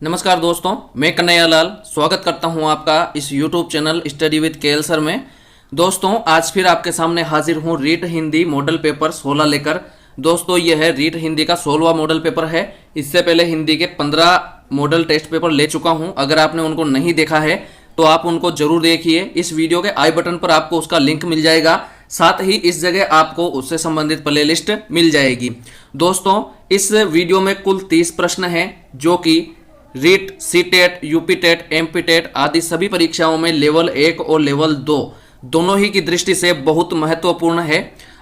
नमस्कार दोस्तों, मैं कन्हैया लाल स्वागत करता हूं आपका इस YouTube channel study with KL sir में। दोस्तों, आज फिर आपके सामने हाजिर हूं रीट हिंदी मॉडल पेपर 16 लेकर। दोस्तों, यह है रीट हिंदी का 16वां मॉडल पेपर है। इससे पहले हिंदी के 15 मॉडल टेस्ट पेपर ले चुका हूं। अगर आपने उनको नहीं देखा है तो आप उनको जरूर देखिए। इस वीडियो के आई बटन पर आपको उसका लिंक मिल जाएगा, साथ ही इस जगह आपको उससे संबंधित प्लेलिस्ट मिल जाएगी। दोस्तों, इस वीडियो में कुल 30 प्रश्न हैं जो कि REET, C TET, UP TET, MP TET आदि सभी परीक्षाओं में लेवल 1 और लेवल 2 दोनों ही की दृष्टि से बहुत महत्वपूर्ण है।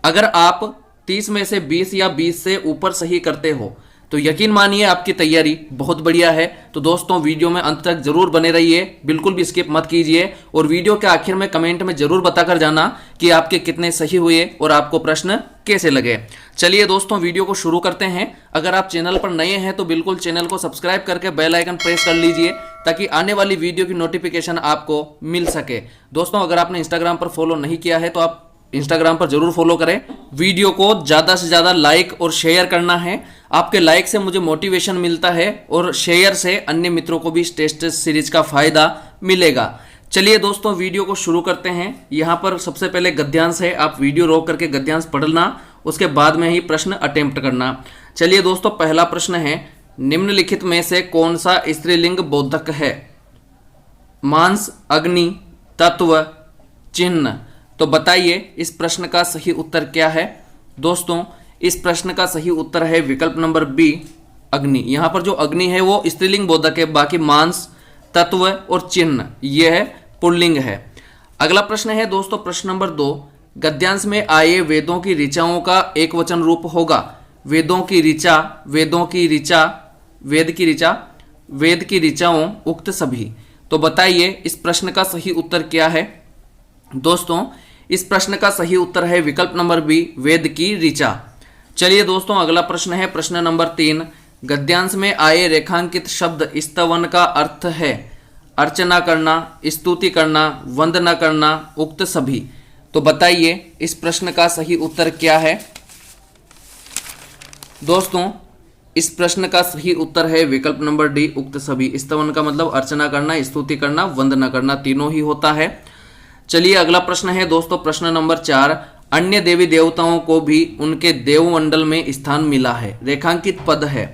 अगर आप 30 में से 20 या 20 से ऊपर सही करते हो तो यकीन मानिए आपकी तैयारी बहुत बढ़िया है। तो दोस्तों, वीडियो में अंत तक जरूर बने रहिए, बिल्कुल भी स्किप मत कीजिए। और वीडियो के आखिर में कमेंट में जरूर बताकर जाना कि आपके कितने सही हुए और आपको प्रश्न कैसे लगे। चलिए दोस्तों, वीडियो को शुरू करते हैं। अगर आप चैनल पर नए हैं तो बिल्कुल चैनल को सब्सक्राइब करके बेल आइकन प्रेस कर लीजिए ताकि आने वाली वीडियो की नोटिफिकेशन आपको मिल सके। दोस्तों, अगर आपने इंस्टाग्राम पर फॉलो नहीं किया है तो आप इंस्टाग्राम पर जरूर फॉलो करें। वीडियो को ज़्यादा से ज़्यादा लाइक और शेयर करना है। आपके लाइक से मुझे मोटिवेशन मिलता है और शेयर से अन्य मित्रों को भी इस टेस्ट सीरीज का फायदा मिलेगा। चलिए दोस्तों, वीडियो को शुरू करते हैं। यहाँ पर सबसे पहले गद्यांश है, आप वीडियो रोक करके गद्यांश पढ़ना, उसके बाद में ही प्रश्न अटेम्प्ट करना। चलिए दोस्तों, पहला प्रश्न है, निम्नलिखित में से कौन सा स्त्रीलिंग बोधक है? मांस, अग्नि, तत्व, चिन्ह। तो बताइए इस प्रश्न का सही उत्तर क्या है? दोस्तों, इस प्रश्न का सही उत्तर है विकल्प नंबर बी, अग्नि। यहाँ पर जो अग्नि है वो स्त्रीलिंग बोधक है, बाकी मांस, तत्व और चिन्ह यह पुल्लिंग है। अगला प्रश्न है दोस्तों, प्रश्न नंबर 2, गद्यांश में आए वेदों की ऋचाओं का एक वचन रूप होगा। वेदों की ऋचा, वेदों की ऋचा, वेद की ऋचा, वेद की ऋचाओं, उक्त सभी। तो बताइए इस प्रश्न का सही उत्तर क्या है? दोस्तों, इस प्रश्न का सही उत्तर है विकल्प नंबर बी, वेद की ऋचा। चलिए दोस्तों, अगला प्रश्न है प्रश्न नंबर 3, गद्यांश में आए रेखांकित शब्द स्तवन का अर्थ है अर्चना करना, स्तुति करना, वंदना करना, उक्त सभी। तो बताइए इस प्रश्न का सही उत्तर क्या है? दोस्तों, इस प्रश्न का सही उत्तर है विकल्प नंबर डी, उक्त सभी। स्तवन का मतलब अर्चना करना, स्तुति करना, वंदना करना, तीनों ही होता है। चलिए अगला प्रश्न है दोस्तों, प्रश्न नंबर 4, अन्य देवी देवताओं को भी उनके देवमंडल में स्थान मिला है। रेखांकित पद है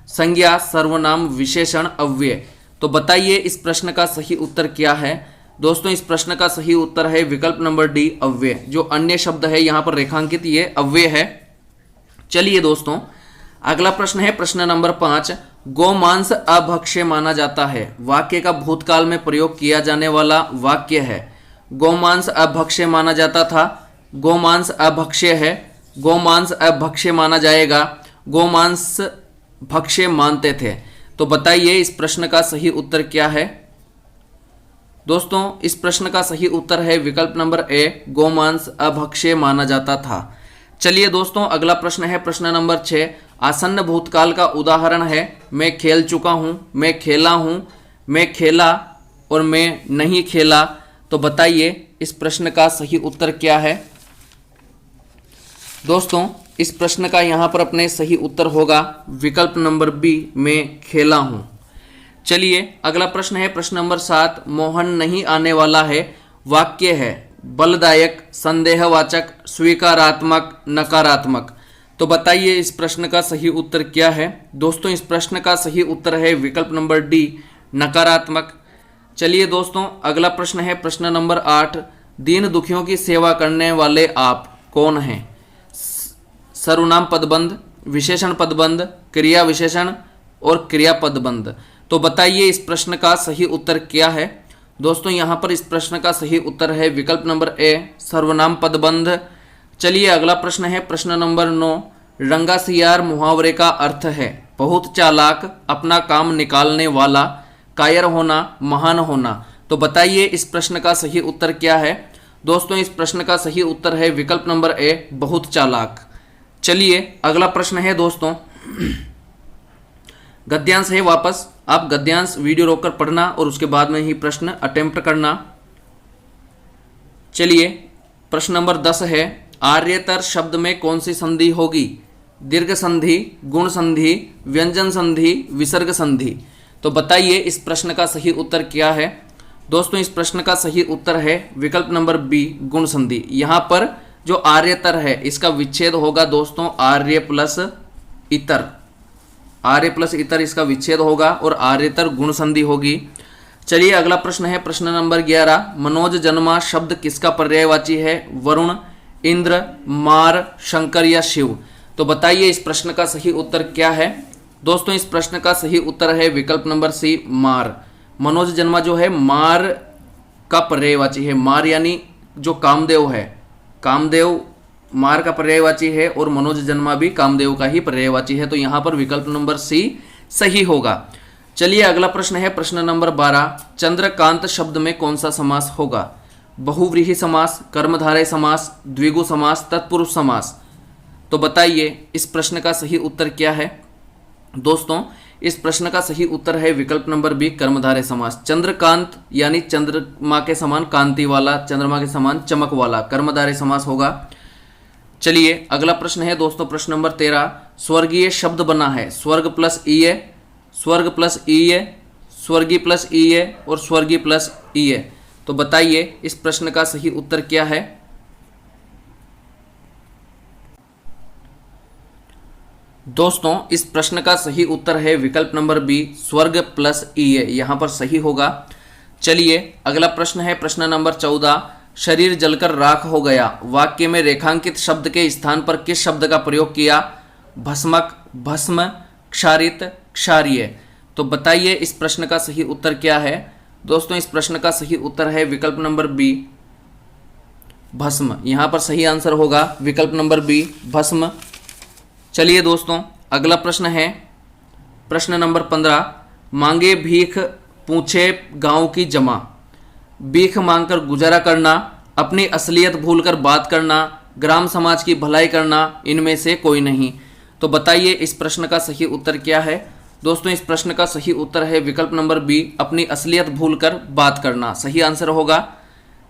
संज्ञा, सर्वनाम, विशेषण, अव्यय। तो बताइए इस प्रश्न का सही उत्तर क्या है? दोस्तों, इस प्रश्न का सही उत्तर है विकल्प नंबर डी, अव्यय। जो अन्य शब्द है यहाँ पर रेखांकित, ये अव्यय है। चलिए दोस्तों, अगला प्रश्न है प्रश्न नंबर 5, गोमांस अभक्ष्य माना जाता है। वाक्य का भूतकाल में प्रयोग किया जाने वाला वाक्य है। गोमांस अभक्ष्य माना जाता था, गोमांस अभक्ष्य है, गोमांस अभक्ष्य माना जाएगा, गोमांस भक्ष्य मानते थे। तो बताइए इस प्रश्न का सही उत्तर क्या है? दोस्तों, इस प्रश्न का सही उत्तर है विकल्प नंबर ए, गोमांस अभक्ष्य माना जाता था। चलिए दोस्तों, अगला प्रश्न है प्रश्न नंबर 6, आसन्न भूतकाल का उदाहरण है मैं खेल चुका हूं, मैं खेला हूं, मैं खेला और मैं नहीं खेला। तो बताइए इस प्रश्न का सही उत्तर क्या है? दोस्तों, इस प्रश्न का यहाँ पर अपने सही उत्तर होगा विकल्प नंबर बी, मैं खेला हूँ। चलिए अगला प्रश्न है प्रश्न नंबर 7, मोहन नहीं आने वाला है। वाक्य है बलदायक, संदेहवाचक, स्वीकारात्मक, नकारात्मक। तो बताइए इस प्रश्न का सही उत्तर क्या है? दोस्तों, इस प्रश्न का सही उत्तर है विकल्प नंबर डी, नकारात्मक। चलिए दोस्तों, अगला प्रश्न है प्रश्न नंबर 8, दीन दुखियों की सेवा करने वाले आप कौन हैं? सर्वनाम पदबंध, विशेषण पदबंध, क्रिया विशेषण और क्रिया पदबंध। तो बताइए इस प्रश्न का सही उत्तर क्या है? दोस्तों, यहाँ पर इस प्रश्न का सही उत्तर है विकल्प नंबर ए, सर्वनाम पदबंध। चलिए अगला प्रश्न है प्रश्न नंबर 9, रंगा सियार मुहावरे का अर्थ है बहुत चालाक, अपना काम निकालने वाला, कायर होना, महान होना। तो बताइए इस प्रश्न का सही उत्तर क्या है? दोस्तों, इस प्रश्न का सही उत्तर है विकल्प नंबर ए, बहुत चालाक। चलिए अगला प्रश्न है दोस्तों, गद्यांश है वापस। आप गद्यांश वीडियो रोककर पढ़ना और उसके बाद में ही प्रश्न अटेम्प्ट करना। चलिए प्रश्न नंबर 10 है, आर्यतर शब्द में कौन सी संधि होगी? दीर्घ संधि, गुण संधि, व्यंजन संधि, विसर्ग संधि। तो बताइए इस प्रश्न का सही उत्तर क्या है। दोस्तों इस प्रश्न का सही उत्तर है विकल्प नंबर बी, गुण संधि। यहाँ पर जो आर्यतर है इसका विच्छेद होगा दोस्तों आर्य प्लस इतर, आर्य प्लस इतर इसका विच्छेद होगा और आर्यतर गुण संधि होगी। चलिए अगला प्रश्न है प्रश्न नंबर 11। मनोज जन्मा शब्द किसका पर्यायवाची है? वरुण, इंद्र, मार, शंकर या शिव। तो बताइए इस प्रश्न का सही उत्तर क्या है। दोस्तों इस प्रश्न का सही उत्तर है विकल्प नंबर सी, मार। मनोज जन्मा जो है मार का पर्यायवाची है। मार यानी जो कामदेव है, कामदेव मार का पर्यायवाची है और मनोज जन्मा भी कामदेव का ही पर्यायवाची है। तो यहाँ पर विकल्प नंबर सी सही होगा। चलिए अगला प्रश्न है प्रश्न नंबर 12। चंद्रकांत शब्द में कौन सा समास होगा? बहुव्रीहि समास, कर्मधारय समास, द्विगु समास, तत्पुरुष समास। तो बताइए इस प्रश्न का सही उत्तर क्या है। दोस्तों इस प्रश्न का सही उत्तर है विकल्प नंबर बी, कर्मधारय समास। चंद्रकांत यानी चंद्रमा के समान कांति वाला, चंद्रमा के समान चमक वाला, कर्मधारय समास होगा। चलिए अगला प्रश्न है दोस्तों प्रश्न नंबर 13। स्वर्गीय शब्द बना है स्वर्ग प्लस ईय, स्वर्ग प्लस ईय, स्वर्गीय प्लस ईय और स्वर्गीय प्लस ईय। तो बताइए इस प्रश्न का सही उत्तर क्या है। दोस्तों इस प्रश्न का सही उत्तर है विकल्प नंबर बी, स्वर्ग प्लस ईय, यहां पर सही होगा। चलिए अगला प्रश्न है प्रश्न नंबर 14। शरीर जलकर राख हो गया वाक्य में रेखांकित शब्द के स्थान पर किस शब्द का प्रयोग किया? भस्मक, भस्म, क्षारित, क्षारीय। तो बताइए इस प्रश्न का सही उत्तर क्या है। दोस्तों इस प्रश्न का सही उत्तर है विकल्प नंबर बी, भस्म। यहां पर सही आंसर होगा विकल्प नंबर बी, भस्म। चलिए दोस्तों अगला प्रश्न है प्रश्न नंबर 15। मांगे भीख पूछे गांव की जमा। भीख मांगकर गुजारा करना, अपनी असलियत भूलकर बात करना, ग्राम समाज की भलाई करना, इनमें से कोई नहीं। तो बताइए इस प्रश्न का सही उत्तर क्या है। दोस्तों इस प्रश्न का सही उत्तर है विकल्प नंबर बी, अपनी असलियत भूलकर बात करना, सही आंसर होगा।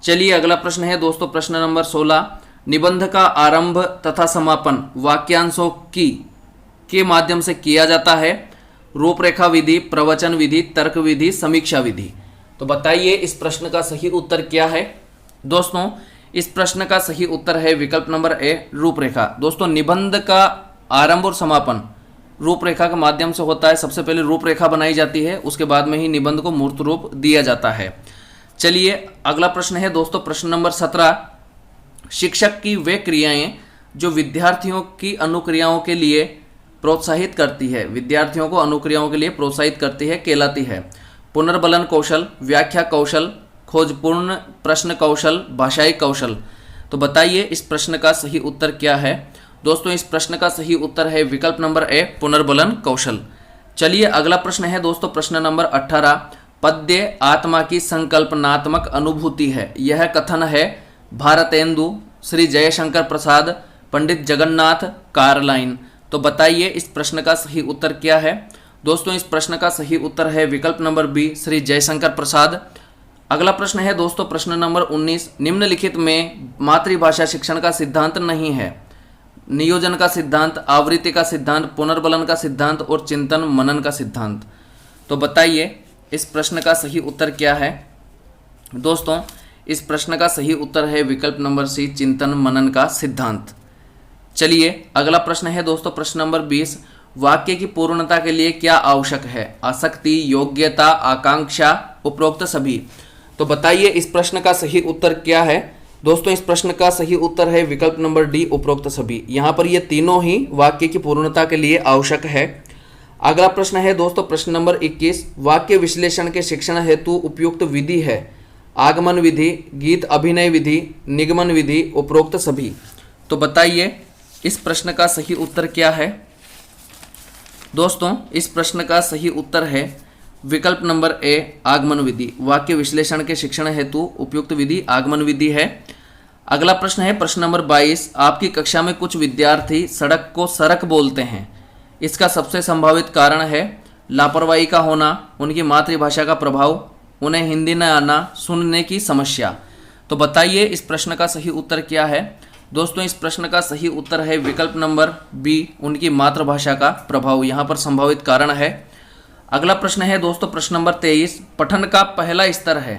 चलिए अगला प्रश्न है दोस्तों प्रश्न नंबर 16। निबंध का आरंभ तथा समापन वाक्यांशों के माध्यम से किया जाता है। रूपरेखा विधि, प्रवचन विधि, तर्क विधि, समीक्षा विधि। तो बताइए इस प्रश्न का सही उत्तर क्या है। दोस्तों इस प्रश्न का सही उत्तर है विकल्प नंबर ए, रूपरेखा। दोस्तों निबंध का आरंभ और समापन रूपरेखा के माध्यम से होता है। सबसे पहले रूपरेखा बनाई जाती है, उसके बाद में ही निबंध को मूर्त रूप दिया जाता है। चलिए अगला प्रश्न है दोस्तों प्रश्न नंबर 17। शिक्षक की वे क्रियाएं जो विद्यार्थियों की अनुक्रियाओं के लिए प्रोत्साहित करती है, विद्यार्थियों को अनुक्रियाओं के लिए प्रोत्साहित करती है, कहलाती है पुनर्बलन कौशल, व्याख्या कौशल, खोजपूर्ण प्रश्न कौशल, भाषाई कौशल। तो बताइए इस प्रश्न का सही उत्तर क्या है। दोस्तों इस प्रश्न का सही उत्तर है विकल्प नंबर ए, पुनर्बलन कौशल। चलिए अगला प्रश्न है दोस्तों प्रश्न नंबर 18। पद्य आत्मा की संकल्पनात्मक अनुभूति है, यह कथन है भारतेंदु, श्री जयशंकर प्रसाद, पंडित जगन्नाथ, कारलाइन। तो बताइए इस प्रश्न का सही उत्तर क्या है। दोस्तों इस प्रश्न का सही उत्तर है विकल्प नंबर बी, श्री जयशंकर प्रसाद। अगला प्रश्न है दोस्तों प्रश्न नंबर 19। निम्नलिखित में मातृभाषा शिक्षण का सिद्धांत नहीं है। नियोजन का सिद्धांत, आवृत्ति का सिद्धांत, पुनर्बलन का सिद्धांत और चिंतन मनन का सिद्धांत। तो बताइए इस प्रश्न का सही उत्तर क्या है। दोस्तों इस प्रश्न का सही उत्तर है विकल्प नंबर सी, चिंतन मनन का सिद्धांत। चलिए अगला प्रश्न है दोस्तों प्रश्न नंबर 20। वाक्य की पूर्णता के लिए क्या आवश्यक है? आसक्ति, योग्यता, आकांक्षा, उपरोक्त सभी। तो बताइए इस प्रश्न का सही उत्तर क्या है। दोस्तों इस प्रश्न का सही उत्तर है विकल्प नंबर डी, उपरोक्त सभी। यहाँ पर ये तीनों ही वाक्य की पूर्णता के लिए आवश्यक है। अगला प्रश्न है दोस्तों प्रश्न नंबर 21। वाक्य विश्लेषण के शिक्षण हेतु उपयुक्त विधि है आगमन विधि, गीत अभिनय विधि, निगमन विधि, उपरोक्त सभी। तो बताइए इस प्रश्न का सही उत्तर क्या है। दोस्तों इस प्रश्न का सही उत्तर है विकल्प नंबर ए, आगमन विधि। वाक्य विश्लेषण के शिक्षण हेतु उपयुक्त विधि आगमन विधि है। अगला प्रश्न है प्रश्न नंबर 22। आपकी कक्षा में कुछ विद्यार्थी सड़क को सरक बोलते हैं, इसका सबसे संभावित कारण है लापरवाही का होना, उनकी मातृभाषा का प्रभाव, उन्हें हिंदी न आना, सुनने की समस्या। तो बताइए इस प्रश्न का सही उत्तर क्या है। दोस्तों इस प्रश्न का सही उत्तर है विकल्प नंबर बी, उनकी मातृभाषा का प्रभाव। यहाँ पर संभावित कारण है। अगला प्रश्न है दोस्तों प्रश्न नंबर 23, पठन का पहला स्तर है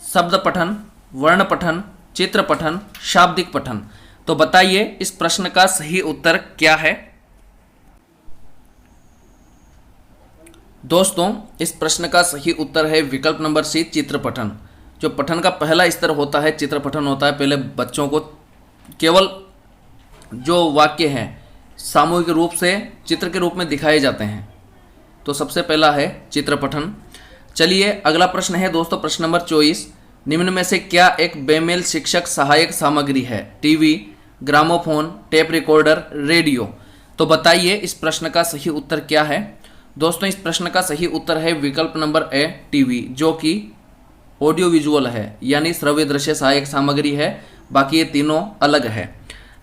शब्द पठन, वर्ण पठन, चित्र पठन, शाब्दिक पठन। तो बताइए इस प्रश्न का सही उत्तर क्या है। दोस्तों इस प्रश्न का सही उत्तर है विकल्प नंबर सी, चित्र पठन। जो पठन का पहला स्तर होता है चित्र पठन होता है। पहले बच्चों को केवल जो वाक्य हैं सामूहिक रूप से चित्र के रूप में दिखाए जाते हैं। तो सबसे पहला है चित्र पठन। चलिए अगला प्रश्न है दोस्तों प्रश्न नंबर 24, निम्न में से क्या एक बेमेल शिक्षक सहायक सामग्री है। TV, gramophone, tape recorder, radio. तो बताइए इस प्रश्न का सही उत्तर क्या है। दोस्तों इस प्रश्न का सही उत्तर है विकल्प नंबर ए, टीवी, जो कि ऑडियो विजुअल है यानी श्रव्य दृश्य सहायक सामग्री है। बाकी ये तीनों अलग है।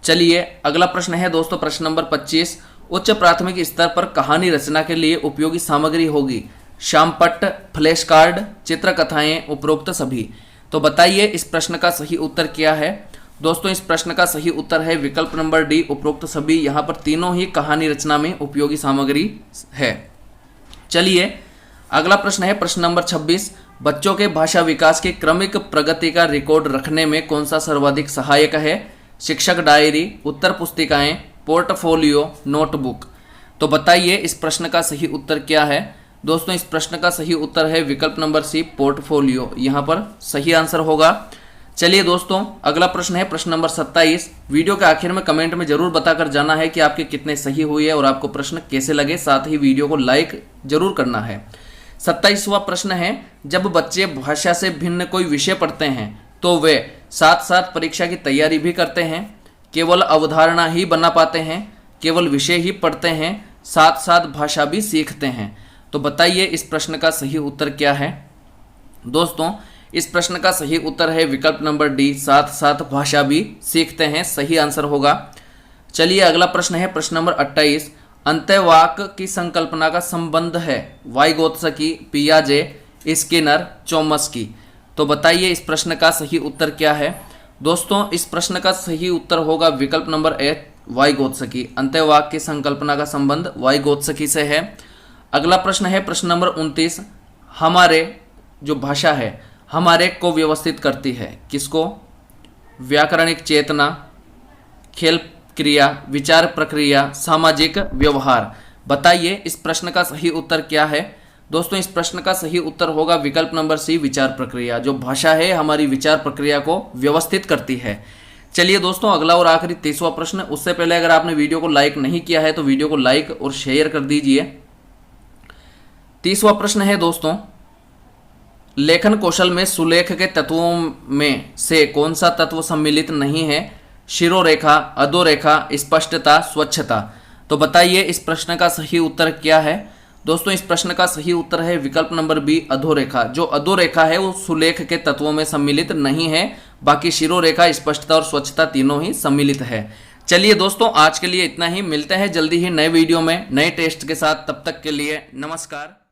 चलिए अगला प्रश्न है दोस्तों प्रश्न नंबर 25, उच्च प्राथमिक स्तर पर कहानी रचना के लिए उपयोगी सामग्री होगी। शामपट्ट, फ्लैश कार्ड, चित्रकथाएं, उपरोक्त सभी। तो बताइए इस प्रश्न का सही उत्तर क्या है। दोस्तों इस प्रश्न का सही उत्तर है विकल्प नंबर डी, उपरोक्त सभी। यहाँ पर तीनों ही कहानी रचना में उपयोगी सामग्री है। चलिए अगला प्रश्न है प्रश्न नंबर 26, बच्चों के भाषा विकास की क्रमिक प्रगति का रिकॉर्ड रखने में कौन सा सर्वाधिक सहायक है। शिक्षक डायरी, उत्तर पुस्तिकाएं, पोर्टफोलियो, नोटबुक। तो बताइए इस प्रश्न का सही उत्तर क्या है। दोस्तों इस प्रश्न का सही उत्तर है विकल्प नंबर सी, पोर्टफोलियो। यहाँ पर सही आंसर होगा। चलिए दोस्तों अगला प्रश्न है प्रश्न नंबर 27, वीडियो के आखिर में कमेंट में जरूर बताकर जाना है कि आपके कितने सही हुए है और आपको प्रश्न कैसे लगे। साथ ही वीडियो को लाइक जरूर करना है। 27वां प्रश्न है, जब बच्चे भाषा से भिन्न कोई विषय पढ़ते हैं तो वे साथ साथ परीक्षा की तैयारी भी करते हैं, केवल अवधारणा ही बना पाते हैं, केवल विषय ही पढ़ते हैं, साथ साथ भाषा भी सीखते हैं। तो बताइए इस प्रश्न का सही उत्तर क्या है। दोस्तों इस प्रश्न का सही उत्तर है विकल्प नंबर डी, साथ साथ भाषा भी सीखते हैं। सही आंसर होगा। चलिए अगला प्रश्न है प्रश्न नंबर 28, अंत्यवाक की संकल्पना का संबंध है वाइगोत्स्की, पियाजे, स्किनर, चोम्स्की। तो बताइए इस प्रश्न का सही उत्तर क्या है। दोस्तों इस प्रश्न का सही उत्तर होगा विकल्प नंबर ए, वाइगोत्स्की। अंत्यवाक की संकल्पना का संबंध वाइगोत्स्की से है। अगला प्रश्न है प्रश्न नंबर 29, हमारे जो भाषा है हमारे को व्यवस्थित करती है। किसको। व्याकरणिक चेतना, खेल क्रिया, विचार प्रक्रिया, सामाजिक व्यवहार। बताइए इस प्रश्न का सही उत्तर क्या है। दोस्तों इस प्रश्न का सही उत्तर होगा विकल्प नंबर सी, विचार प्रक्रिया। जो भाषा है हमारी विचार प्रक्रिया को व्यवस्थित करती है। चलिए दोस्तों अगला और आखिरी 30वां प्रश्न। उससे पहले अगर आपने वीडियो को लाइक नहीं किया है तो वीडियो को लाइक और शेयर कर दीजिए। 30वां प्रश्न है दोस्तों, लेखन कौशल में सुलेख के तत्वों में से कौन सा तत्व सम्मिलित नहीं है। शिरोरेखा, अधोरेखा, स्पष्टता, स्वच्छता। तो बताइए इस प्रश्न का सही उत्तर क्या है। दोस्तों इस प्रश्न का सही उत्तर है विकल्प नंबर बी, अधोरेखा। जो अधोरेखा है वो सुलेख के तत्वों में सम्मिलित नहीं है। बाकी शिरोरेखा, स्पष्टता और स्वच्छता तीनों ही सम्मिलित है। चलिए दोस्तों आज के लिए इतना ही। मिलते हैं जल्दी ही नए वीडियो में नए टेस्ट के साथ। तब तक के लिए नमस्कार।